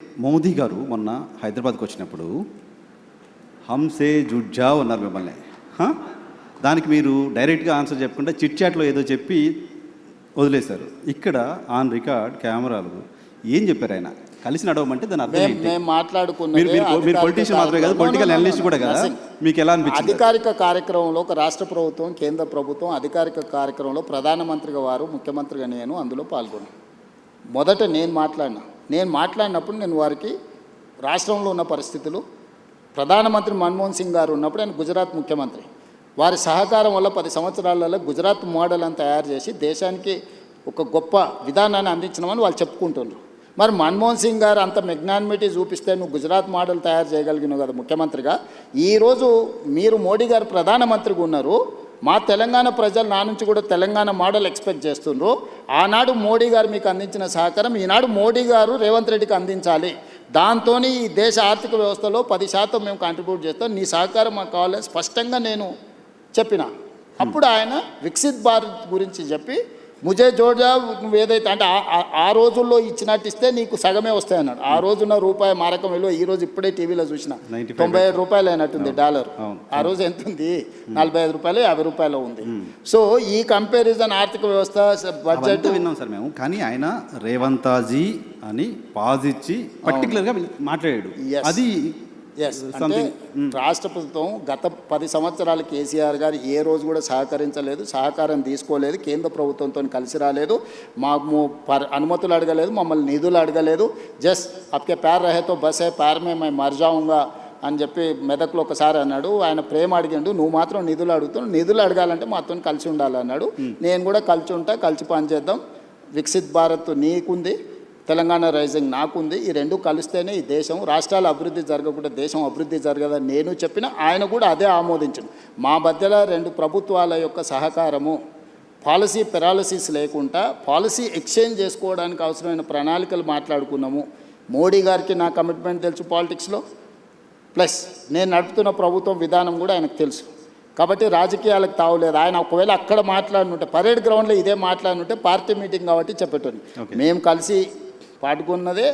మోదీ గారు మొన్న హైదరాబాద్కి వచ్చినప్పుడు హంసే జుడ్జావ్ అన్నారు మిమ్మల్ని. దానికి మీరు డైరెక్ట్గా ఆన్సర్ చెప్పకుండా చిట్ చాట్లో ఏదో చెప్పి వదిలేశారు. ఇక్కడ ఆన్ రికార్డ్ కెమెరాలు ఏం చెప్పారు ఆయన? కలిసి నడవమంటే దాని అర్థం ఏంటి? మీరు పొలిటీషియన్ మాత్రమే కాదు, పొలిటికల్ అనలిస్ట్ కూడా కదా. మీకు ఎలా అనిపించింది? అధికారిక కార్యక్రమంలో ఒక రాష్ట్ర ప్రభుత్వం, కేంద్ర ప్రభుత్వం అధికారిక కార్యక్రమంలో ప్రధానమంత్రిగా వారు, ముఖ్యమంత్రిగా నేను అందులో పాల్గొన్నాను. మొదట నేను మాట్లాడినప్పుడు నేను వారికి రాష్ట్రంలో ఉన్న పరిస్థితులు, ప్రధానమంత్రి మన్మోహన్ సింగ్ గారు ఉన్నప్పుడు ఆయన గుజరాత్ ముఖ్యమంత్రి, వారి సహకారం వల్ల 10 సంవత్సరాలలో గుజరాత్ మోడల్ అని తయారు చేసి దేశానికి ఒక గొప్ప విధానాన్ని అందించినామని వాళ్ళు చెప్పుకుంటున్నారు. మరి మన్మోహన్ సింగ్ గారు అంత మెగ్నానిమిటీ చూపిస్తే నువ్వు గుజరాత్ మోడల్ తయారు చేయగలిగినావు కదా ముఖ్యమంత్రిగా. ఈరోజు మీరు మోడీ గారు ప్రధానమంత్రిగా ఉన్నారు, మా తెలంగాణ ప్రజలు నా నుంచి కూడా తెలంగాణ మోడల్ ఎక్స్పెక్ట్ చేస్తున్నారు. ఆనాడు మోడీ గారు మీకు అందించిన సహకారం ఈనాడు మోడీ గారు రేవంత్ రెడ్డికి అందించాలి. దాంతో ఈ దేశ ఆర్థిక వ్యవస్థలో 10% మేము కాంట్రిబ్యూట్ చేస్తాం, నీ సహకారం మాకు కావాలి స్పష్టంగా నేను చెప్పిన. అప్పుడు ఆయన వికసిత్ భారత్ గురించి చెప్పి ముజే జోడా నువ్వు ఏదైతే అంటే ఆ రోజుల్లో ఇచ్చినట్టు ఇస్తే నీకు సగమే వస్తాయి అన్నాడు. ఆ రోజున్న రూపాయి మారకం విలువ ఈరోజు ఇప్పుడే టీవీలో చూసిన 97 రూపాయలు అయినట్టుంది డాలర్. ఆ రోజు ఎంత ఉంది? 45 రూపాయలు 50 రూపాయలు ఉంది. సో ఈ కంపారిజన్ ఆర్థిక వ్యవస్థ బడ్జెట్ విన్నాం సార్ మేము. కానీ ఆయన రేవంతాజీ అని పాజిచ్చి పర్టికులర్గా మాట్లాడాడు. అది అంటే రాష్ట్ర ప్రభుత్వం గత 10 సంవత్సరాలు కేసీఆర్ గారు ఏ రోజు కూడా సహకరించలేదు, సహకారం తీసుకోలేదు, కేంద్ర ప్రభుత్వంతో కలిసి రాలేదు, మాకు అనుమతులు అడగలేదు, మమ్మల్ని నిధులు అడగలేదు. జస్ట్ అప్కే ప్యార్ రహేతో బస్ హే ప్యార్ మే మై మర్ జాऊंगा అని చెప్పి మెదక్లో ఒకసారి అన్నాడు. ఆయన ప్రేమ అడిగిండు, నువ్వు మాత్రం నిధులు అడుగుతున్నావు, నిధులు అడగాలంటే మాతో కలిసి ఉండాలన్నాడు. నేను కూడా కలిసి ఉంటా, కలిసి పనిచేద్దాం. వికసిత్ భారత్ నీకుంది, తెలంగాణ రైజింగ్ నాకుంది, ఈ రెండు కలిస్తేనే ఈ దేశం రాష్ట్రాల అభివృద్ధి జరగకుండా దేశం అభివృద్ధి జరగదని నేను చెప్పిన. ఆయన కూడా అదే ఆమోదించను. మా మధ్యలో 2 ప్రభుత్వాల యొక్క సహకారము, పాలసీ పెరాలసిస్ లేకుండా పాలసీ ఎక్స్చేంజ్ చేసుకోవడానికి అవసరమైన ప్రణాళికలు మాట్లాడుకున్నాము. మోడీ గారికి నా కమిట్మెంట్ తెలుసు పాలిటిక్స్లో, ప్లస్ నేను నడుపుతున్న ప్రభుత్వం విధానం కూడా ఆయనకు తెలుసు. కాబట్టి రాజకీయాలకు తావులేదు. ఆయన ఒకవేళ అక్కడ మాట్లాడినుంటే, పరేడ్ గ్రౌండ్లో ఇదే మాట్లాడినుంటే పార్టీ మీటింగ్ కాబట్టి చెప్పేటోని. మేము కలిసి పాడుకున్నదే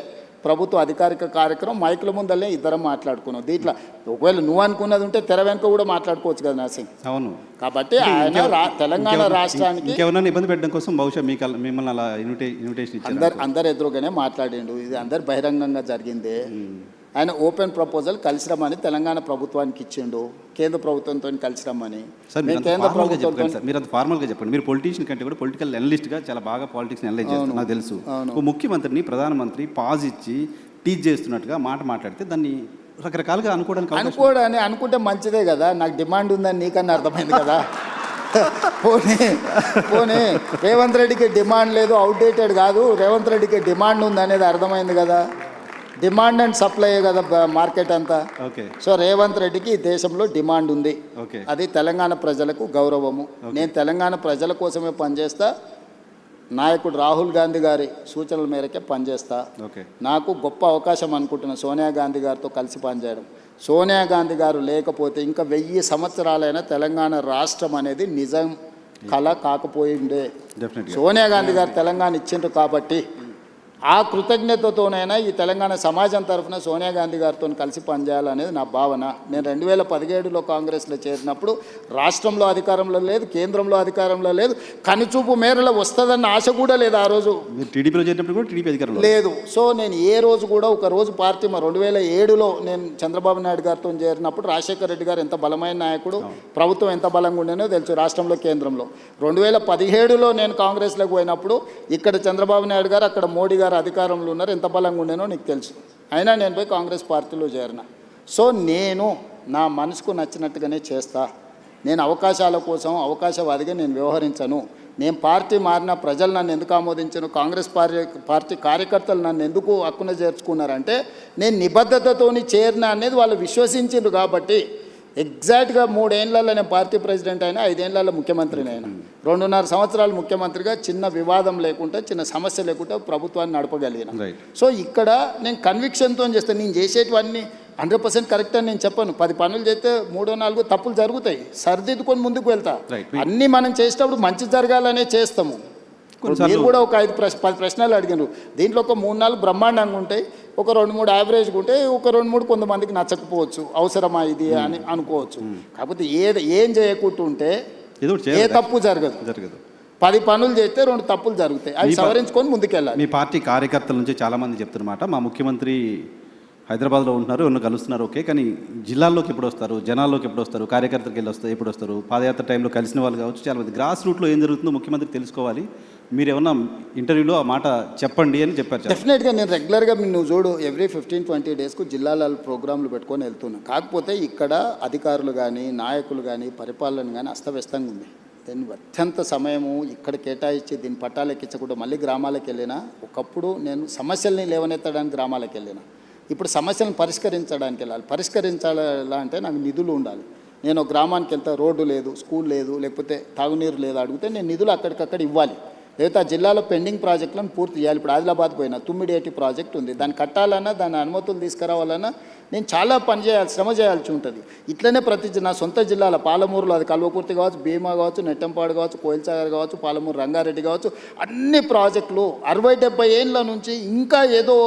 ప్రభుత్వ అధికారిక కార్యక్రమం, మైకుల ముందల్లే ఇద్దరం మాట్లాడుకున్నాం. దీంట్లో ఒకవేళ నువ్వు అనుకున్నది ఉంటే తెర వెనుక కూడా మాట్లాడుకోవచ్చు కదా నర్సింగ్. అవును. కాబట్టి ఆయన తెలంగాణ రాష్ట్రానికి ఇబ్బంది పెట్టడం కోసం బహుశా మిమ్మల్ని అలా ఇన్విటేషన్ అందరు ఎదురుగానే మాట్లాడిండు. ఇది అందరు బహిరంగంగా జరిగిందే. ఆయన ఓపెన్ ప్రపోజల్ కలిసి రమ్మని తెలంగాణ ప్రభుత్వానికి ఇచ్చిండు, కేంద్ర ప్రభుత్వంతో కలిసి రమ్మని. కేంద్ర ప్రభుత్వం మీరు అంత ఫార్మల్గా చెప్పండి. మీరు పొలిటీషియన్ కంటే కూడా పొలిటికల్ అనలిస్ట్గా చాలా బాగా పాలిటిక్స్ అనలైజ్ చేస్తారు, నాకు తెలుసు. ముఖ్యమంత్రిని ప్రధానమంత్రి పాజ్ ఇచ్చి టీచ్ చేస్తున్నట్టుగా మాట్లాడితే దాన్ని రకరకాలుగా అనుకుంటే మంచిదే కదా. నాకు డిమాండ్ ఉందని నీకన్నా అర్థమైంది కదా. పోనీ రేవంత్ రెడ్డికి డిమాండ్ లేదు, అవుట్డేటెడ్ కాదు, రేవంత్ రెడ్డికి డిమాండ్ ఉంది అనేది అర్థమైంది కదా. డిమాండ్ అండ్ సప్లై కదా మార్కెట్ అంతా. సో రేవంత్ రెడ్డికి ఈ దేశంలో డిమాండ్ ఉంది, అది తెలంగాణ ప్రజలకు గౌరవము. నేను తెలంగాణ ప్రజల కోసమే పనిచేస్తా, నాయకుడు రాహుల్ గాంధీ గారి సూచనల మేరకే పనిచేస్తా. నాకు గొప్ప అవకాశం అనుకుంటున్నా సోనియా గాంధీ గారితో కలిసి పనిచేయడం. సోనియా గాంధీ గారు లేకపోతే ఇంకా 1000 సంవత్సరాలైనా తెలంగాణ రాష్ట్రం అనేది నిజం కళ కాకపోయిండే. సోనియా గాంధీ గారు తెలంగాణ ఇచ్చిండ్రు కాబట్టి ఆ కృతజ్ఞతతోనైనా ఈ తెలంగాణ సమాజం తరఫున సోనియా గాంధీ గారితో కలిసి పనిచేయాలనేది నా భావన. నేను 2017లో కాంగ్రెస్లో చేరినప్పుడు రాష్ట్రంలో అధికారంలో లేదు, కేంద్రంలో అధికారంలో లేదు, కనుచూపు మేరలో వస్తుందన్న ఆశ కూడా లేదు. ఆ రోజు టీడీపీలో చేరినప్పుడు కూడా టీడీపీ అధికారం లేదు. సో నేను ఏ రోజు కూడా ఒక రోజు పార్టీ 2007లో నేను చంద్రబాబు నాయుడు గారితో చేరినప్పుడు రాజశేఖర రెడ్డి గారు ఎంత బలమైన నాయకుడు, ప్రభుత్వం ఎంత బలంగా ఉండేనో తెలుసు రాష్ట్రంలో, కేంద్రంలో. 2017లో నేను కాంగ్రెస్లోకి పోయినప్పుడు ఇక్కడ చంద్రబాబు నాయుడు గారు, అక్కడ మోడీ గారు అధికారంలో ఉన్నారు, ఎంత బలంగా ఉండేనో నీకు తెలుసు. అయినా నేను పోయి కాంగ్రెస్ పార్టీలో చేరిన. సో నేను నా మనసుకు నచ్చినట్టుగానే చేస్తా. నేను అవకాశాల కోసం అవకాశవాదిగా నేను వ్యవహరించను. నేను పార్టీ మారిన ప్రజలు నన్ను ఎందుకు ఆమోదించను, కాంగ్రెస్ పార్టీ కార్యకర్తలు నన్ను ఎందుకు హక్కున చేర్చుకున్నారంటే నేను నిబద్ధతతోని చేరిన అనేది వాళ్ళు విశ్వసించారు. కాబట్టి ఎగ్జాక్ట్గా 3 ఏళ్లలో నేను పార్టీ ప్రెసిడెంట్ అయినా, 5 ఏళ్లలో ముఖ్యమంత్రిని అయినా, 2.5 సంవత్సరాలు ముఖ్యమంత్రిగా చిన్న వివాదం లేకుండా, చిన్న సమస్య లేకుండా ప్రభుత్వాన్ని నడపగలిగిన. సో ఇక్కడ నేను కన్విక్షన్తో చేస్తాను. నేను చేసేటివన్నీ 100% కరెక్ట్ అని నేను చెప్పను. 10 పనులు చేస్తే 3-4 తప్పులు జరుగుతాయి, సరిదిద్దుకొని ముందుకు వెళ్తా. అన్నీ మనం చేసేటప్పుడు మంచి జరగాలనే చేస్తాము. మీరు కూడా ఒక 5-10 ప్రశ్నలు అడిగినారు, దీంట్లో ఒక 3-4 బ్రహ్మాండంగా ఉంటాయి, ఒక 2-3 యావరేజ్గా ఉంటే ఒక 2-3 కొంతమందికి నచ్చకపోవచ్చు, అవసరమా ఇది అని అనుకోవచ్చు. కాకపోతే ఏం చేయకుంటుంటే ఏదో ఒకటి ఏ చేయాలి. తప్పు జరగదు. 10 పనులు చేస్తే 2 తప్పులు జరుగుతాయి, అవి సవరించుకొని ముందుకెళ్ళాలి. మీ పార్టీ కార్యకర్తల నుంచి చాలామంది చెప్తున్నమాట, మా ముఖ్యమంత్రి హైదరాబాద్లో ఉంటున్నారు, ఎవరిని కలుస్తున్నారు, ఓకే, కానీ జిల్లాల్లోకి ఎప్పుడు వస్తారు, జనాల్లోకి ఎప్పుడు వస్తారు, కార్యకర్తలకు ఎప్పుడు వస్తారు, పాదయాత్ర టైంలో కలిసిన వాళ్ళు కావచ్చు, చాలామంది గ్రాస్ రూట్లో ఏం జరుగుతుందో ముఖ్యమంత్రి తెలుసుకోవాలి, మీరు ఏమన్నా ఇంటర్వ్యూలో ఆ మాట చెప్పండి అని చెప్పారు. డెఫినెట్గా నేను రెగ్యులర్గా నువ్వు చూడు ఎవ్రీ 15-20 డేస్కు జిల్లాల ప్రోగ్రాంలు పెట్టుకొని వెళ్తున్నాను. కాకపోతే ఇక్కడ అధికారులు కానీ నాయకులు కానీ పరిపాలన కానీ అస్తవ్యస్తంగా ఉంది. దీన్ని అత్యంత సమయము ఇక్కడ కేటాయించి దీన్ని పట్టాలెక్కించకుండా మళ్ళీ గ్రామాలకు వెళ్ళినా, ఒకప్పుడు నేను సమస్యల్ని లేవనెత్తడానికి గ్రామాలకు వెళ్ళినా, ఇప్పుడు సమస్యలను పరిష్కరించడానికి వెళ్ళాలి. పరిష్కరించాలా అంటే నాకు నిధులు ఉండాలి. నేను గ్రామానికి వెళ్తే రోడ్డు లేదు, స్కూల్ లేదు, లేకపోతే తాగునీరు లేదు అడిగితే నేను నిధులు అక్కడికక్కడ ఇవ్వాలి. లేకపోతే ఆ జిల్లాలో పెండింగ్ ప్రాజెక్టులను పూర్తి చేయాలి. ఇప్పుడు ఆదిలాబాద్ పోయినా తుమ్మిడేటి ప్రాజెక్ట్ ఉంది, దాన్ని కట్టాలన్నా దాని అనుమతులు తీసుకురావాలన్నా నేను చాలా శ్రమ చేయాల్సి ఉంటుంది. ఇట్లనే నా సొంత జిల్లాల పాలమూరులో అది కల్వకుర్తి కావచ్చు, భీమా కావచ్చు, నెట్టంపాడు కావచ్చు, కోయిల్సాగర్ కావచ్చు, పాలమూరు రంగారెడ్డి కావచ్చు, అన్ని ప్రాజెక్టులు 60-70 ఏళ్ళ నుంచి ఇంకా ఏదో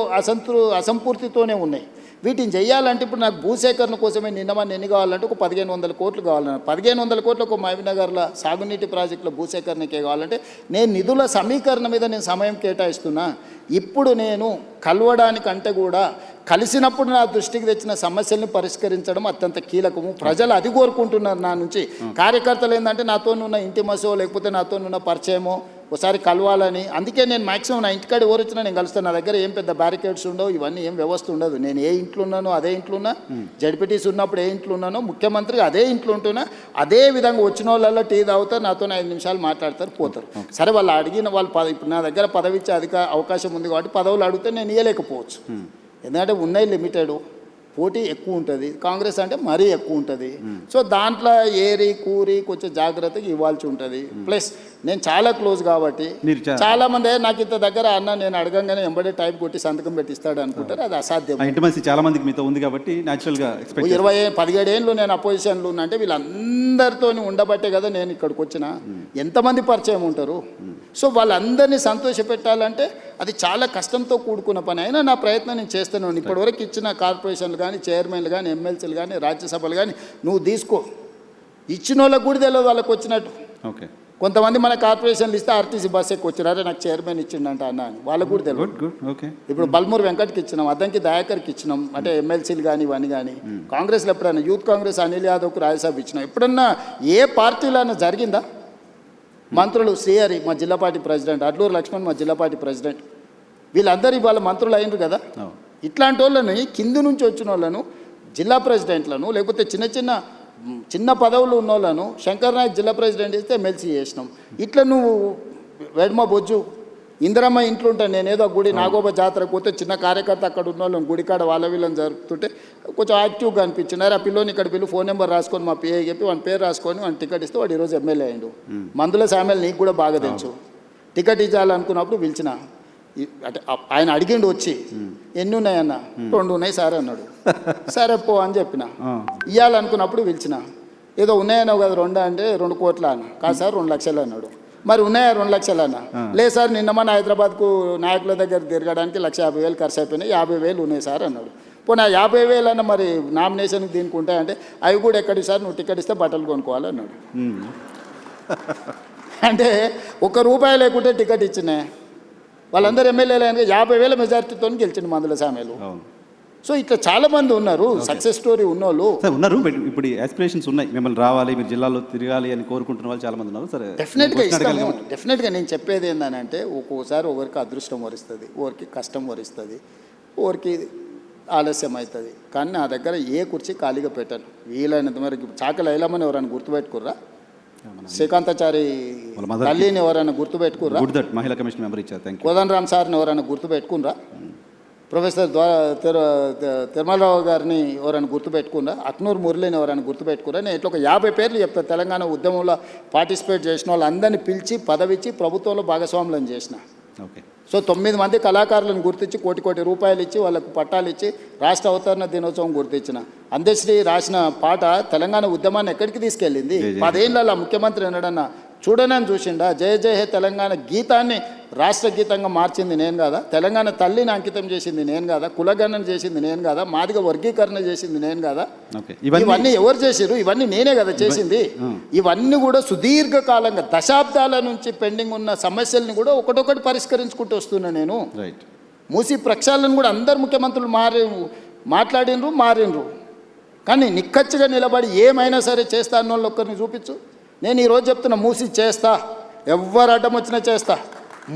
అసంపూర్తితోనే ఉన్నాయి. వీటిని చేయాలంటే ఇప్పుడు నాకు భూసేకరణ కోసమే నిన్నమని ఎన్ని కావాలంటే ఒక 1500 కోట్లు కావాలన్నారు. 1500 కోట్లు ఒక మహబూబ్నగర్లో సాగునీటి ప్రాజెక్టుల భూసేకరణకే కావాలంటే నేను నిధుల సమీకరణ మీద నేను సమయం కేటాయిస్తున్నా. ఇప్పుడు నేను కలవడానికంటే కూడా కలిసినప్పుడు నా దృష్టికి తెచ్చిన సమస్యల్ని పరిష్కరించడం అత్యంత కీలకము. ప్రజలు అది కోరుకుంటున్నారు నా నుంచి. కార్యకర్తలు ఏంటంటే నాతో ఉన్న ఇంటిమసో లేకపోతే నాతో ఉన్న పరిచయమో ఒకసారి కలవాలని. అందుకే నేను మ్యాక్సిమం నా ఇంటికాడ ఎవరు వచ్చినా నేను కలుస్తాను. నా దగ్గర ఏం పెద్ద బ్యారికేడ్స్ ఉండవు, ఇవన్నీ ఏం వ్యవస్థ ఉండదు. నేను ఏ ఇంట్లో ఉన్నానో అదే ఇంట్లో ఉన్నా, జడ్పీటీసీ ఉన్నప్పుడు ఏ ఇంట్లో ఉన్నానో ముఖ్యమంత్రి అదే ఇంట్లో ఉంటున్నా. అదే విధంగా వచ్చిన వాళ్ళల్లో టీ తాగుతారు, నాతో 5 నిమిషాలు మాట్లాడతారు, పోతారు. సరే వాళ్ళు అడిగిన వాళ్ళు ఇప్పుడు నా దగ్గర పదవి ఇచ్చే అవకాశం ఉంది కాబట్టి పదవులు అడిగితే నేను ఇవ్వలేకపోవచ్చు. ఎందుకంటే ఉన్నాయి లిమిటెడ్, పోటీ ఎక్కువ ఉంటుంది. కాంగ్రెస్ అంటే మరీ ఎక్కువ ఉంటుంది. సో దాంట్లో ఏరి కూరి కొంచెం జాగ్రత్తగా ఇవ్వాల్సి ఉంటుంది. ప్లస్ నేను చాలా క్లోజ్ కాబట్టి చాలా మంది నాకు ఇంత దగ్గర అన్న నేను అడగంగానే ఎంబడే టైప్ కొట్టి సంతకం పెట్టిస్తాడు అనుకుంటారు. అది అసాధ్యం. ఇంటిమసీ చాలా మందికి మీతో ఉంది కాబట్టి న్యాచురల్గా 17 ఏళ్ళు నేను అపోజిషన్లో ఉన్నా అంటే వీళ్ళందరితో ఉండబట్టే కదా నేను ఇక్కడికి వచ్చిన. ఎంతమంది పరిచయం ఉంటారు. సో వాళ్ళందరినీ సంతోషపెట్టాలంటే అది చాలా కష్టంతో కూడుకున్న పని. అయినా నా ప్రయత్నం నేను చేస్తున్నాను. ఇప్పటివరకు ఇచ్చిన కార్పొరేషన్లు కానీ, చైర్మన్లు కానీ, ఎమ్మెల్సీలు కానీ, రాజ్యసభలు కానీ నువ్వు తీసుకో. ఇచ్చిన వాళ్ళకు కూడా తెలియదు వాళ్ళకి వచ్చినట్టు. ఓకే, కొంతమంది మన కార్పొరేషన్లు ఇస్తే ఆర్టీసీ బస్ ఎక్కువ వచ్చినారే నాకు చైర్మన్ ఇచ్చిండంట అన్న అని వాళ్ళకు కూడా తెలియదు. ఇప్పుడు బల్మూరు వెంకట్కి ఇచ్చినాం, అద్దంకి దయాకర్కి ఇచ్చినాం, అంటే ఎమ్మెల్సీలు కానీ ఇవన్నీ కానీ. కాంగ్రెస్లో ఎప్పుడైనా యూత్ కాంగ్రెస్ అనిల్ యాదవ్కు రాజ్యసభ ఇచ్చినాం. ఎప్పుడన్నా ఏ పార్టీలో అయినా జరిగిందా? మంత్రులు శ్రీహరి మా జిల్లా పార్టీ ప్రెసిడెంట్, అడ్లూరు లక్ష్మణ్ మా జిల్లా పార్టీ ప్రెసిడెంట్, వీళ్ళందరూ ఇవాళ మంత్రులు అయినరు కదా. ఇట్లాంటి వాళ్ళని కింది నుంచి వచ్చిన వాళ్ళను జిల్లా ప్రెసిడెంట్లను లేకపోతే చిన్న పదవులు ఉన్న వాళ్ళను శంకర్ నాయక్ జిల్లా ప్రెసిడెంట్ ఇస్తే ఎమ్మెల్సీ చేసినాం. ఇట్లా నువ్వు వెడ్మ బొజ్జు ఇందిరమ్మ ఇంట్లో ఉంటాను నేను ఏదో గుడి నాగోబ జాతరకు పోతే చిన్న కార్యకర్త అక్కడ ఉన్న వాళ్ళని గుడికాడ వాళ్ళ వీళ్ళని జరుపుతుంటే కొంచెం యాక్టివ్గా అనిపించినారు. ఆ పిల్లోని ఇక్కడ పిల్లు ఫోన్ నెంబర్ రాసుకొని మా పిఏ చెప్పి వాడి పేరు రాసుకొని వాడిని టికెట్ ఇస్తే వాడు ఈరోజు ఎమ్మెల్యే అయ్యిండు. మందుల సామెలు నీకు కూడా బాగా తెలుసు. టికెట్ ఇచ్చాలనుకున్నప్పుడు పిలిచిన అంటే ఆయన అడిగిండు వచ్చి ఎన్ని ఉన్నాయన్న 2 ఉన్నాయి సార్ అన్నాడు. సరే పో అని చెప్పిన. ఇవ్వాలనుకున్నప్పుడు పిలిచిన ఏదో ఉన్నాయన్నావు కదా 2 అంటే 2 కోట్ల అన్న. కాదు సార్ 2 లక్షలు అన్నాడు. మరి ఉన్నాయా 2 లక్షలు అన్న? లేదు సార్ నిన్న మన హైదరాబాద్కు నాయకుల దగ్గర తిరగడానికి 1,50,000 ఖర్చు అయిపోయినాయి, 50,000 ఉన్నాయి సార్ అన్నాడు. పోనీ 50,000 అన్న మరి నామినేషన్కి దీనికి ఉంటాయంటే అవి కూడా ఎక్కడి సార్ నువ్వు టికెట్ ఇస్తే బట్టలు కొనుక్కోవాలన్నాడు. అంటే ₹1 లేకుంటే టికెట్ ఇచ్చినాయి. వాళ్ళందరూ ఎమ్మెల్యేలు అయినా 50,000 మెజారిటీతో గెలిచిండు మందుల సామెలు. సో ఇట్లా చాలా మంది ఉన్నారు సక్సెస్ స్టోరీ ఉన్నోళ్ళు ఉన్నారు. ఇప్పుడు ఆస్పిరేషన్స్ ఉన్నాయి, మిమ్మల్ని రావాలి మీరు జిల్లాలో తిరగాలి అని కోరుకుంటున్న వాళ్ళు చాలా మంది ఉన్నారు. సరే డెఫినెట్గా ఇస్తాము. డెఫినెట్గా నేను చెప్పేది ఏంటంటే ఒక్కోసారి ఒకరికి అదృష్టం వరిస్తుంది, ఒకరికి కష్టం వరిస్తుంది, ఒకరికి ఆలస్యం అవుతుంది. కానీ నా దగ్గర ఏ కుర్చీ ఖాళీగా పెట్టాను. వీలైనంత మేరకు చాకలి ఐలమ్మని ఎవరైనా గుర్తుపెట్టుకుర్రా? శ్రీకాంతాచారి తల్లిని ఎవరైనా గుర్తుపెట్టుకుర్రా? మహిళా కమిషన్ మెంబర్ ఇచ్చారు. కోదండరామ్ సార్ని ఎవరైనా గుర్తుపెట్టుకున్నారా? ప్రొఫెసర్ తిరుమలరావు గారిని ఎవరైనా గుర్తుపెట్టుకున్నా? అక్నూరు మురళిని ఎవరైనా గుర్తుపెట్టుకున్నా? నేను ఇట్లా ఒక 50 పేర్లు చెప్తాను. తెలంగాణ ఉద్యమంలో పార్టిసిపేట్ చేసిన వాళ్ళందరినీ పిలిచి పదవిచ్చి ప్రభుత్వంలో భాగస్వాములను చేసిన. ఓకే. సో 9 మంది కళాకారులను గుర్తించి కోటి రూపాయలు ఇచ్చి వాళ్ళకు పట్టాలు ఇచ్చి రాష్ట్ర అవతరణ దినోత్సవం గుర్తించిన. అందశ్రీ రాసిన పాట తెలంగాణ ఉద్యమాన్ని ఎక్కడికి తీసుకెళ్ళింది? 10 ఏళ్ళ ముఖ్యమంత్రి ఎన్నడన్నా చూడనని చూసిండా? జయ జయ హే తెలంగాణ గీతాన్ని రాష్ట్ర గీతంగా మార్చింది నేను కాదా? తెలంగాణ తల్లిని అంకితం చేసింది నేను కాదా? కులగణన చేసింది నేను కాదా? మాదిగ వర్గీకరణ చేసింది నేను కాదా? ఓకే, ఇవన్నీ ఎవరు చేసిరు? ఇవన్నీ నేనే కదా చేసింది. ఇవన్నీ కూడా సుదీర్ఘకాలంగా దశాబ్దాల నుంచి పెండింగ్ ఉన్న సమస్యల్ని కూడా ఒకటొకటి పరిష్కరించుకుంటూ వస్తున్నా నేను. రైట్. మూసి ప్రక్షాళన కూడా అందరు ముఖ్యమంత్రులు మారిండ్రు. కానీ నిక్కచ్చిగా నిలబడి ఏమైనా సరే చేస్తా అన్న వాళ్ళు ఒక్కరిని చూపించు. నేను ఈరోజు చెప్తున్నా, మూసి చేస్తా, ఎవ్వరు అడ్డం వచ్చినా చేస్తా.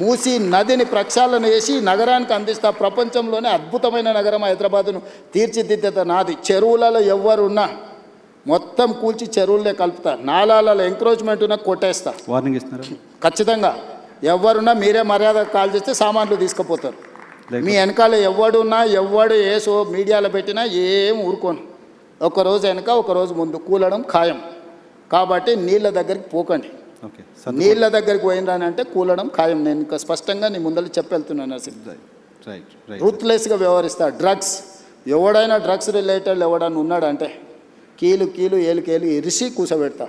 మూసి నదిని ప్రక్షాళన చేసి నగరానికి అందిస్తా. ప్రపంచంలోనే అద్భుతమైన నగరం హైదరాబాదును తీర్చిదిద్దేత నాది. చెరువులలో ఎవ్వరున్నా మొత్తం కూల్చి చెరువులనే కలుపుతా. నాలాలలో ఎంక్రోచ్మెంట్ ఉన్నా కొట్టేస్తా. వార్నింగ్ ఇస్తున్నారు. ఖచ్చితంగా ఎవరున్నా మీరే మర్యాద కాల్ చేస్తే సామాన్లు తీసుకుపోతారు. మీ వెనకాల ఎవడు ఏసో మీడియాలో పెట్టినా ఏం ఊరుకోను. ఒకరోజు వెనక ఒకరోజు ముందు కూలడం ఖాయం. కాబట్టి నీళ్ళ దగ్గరికి పోకండి. ఓకే, నీళ్ళ దగ్గరికి పోయినానంటే కూలడం ఖాయం. నేను ఇంకా స్పష్టంగా నీ ముందర చెప్పెళ్తున్నాను. రూత్లెస్గా వ్యవహరిస్తా. డ్రగ్స్ ఎవడైనా డ్రగ్స్ రిలేటెడ్ ఎవడన్నా ఉన్నాడంటే కీలు ఏలుకేలు ఇరిసి కూసబెడతా.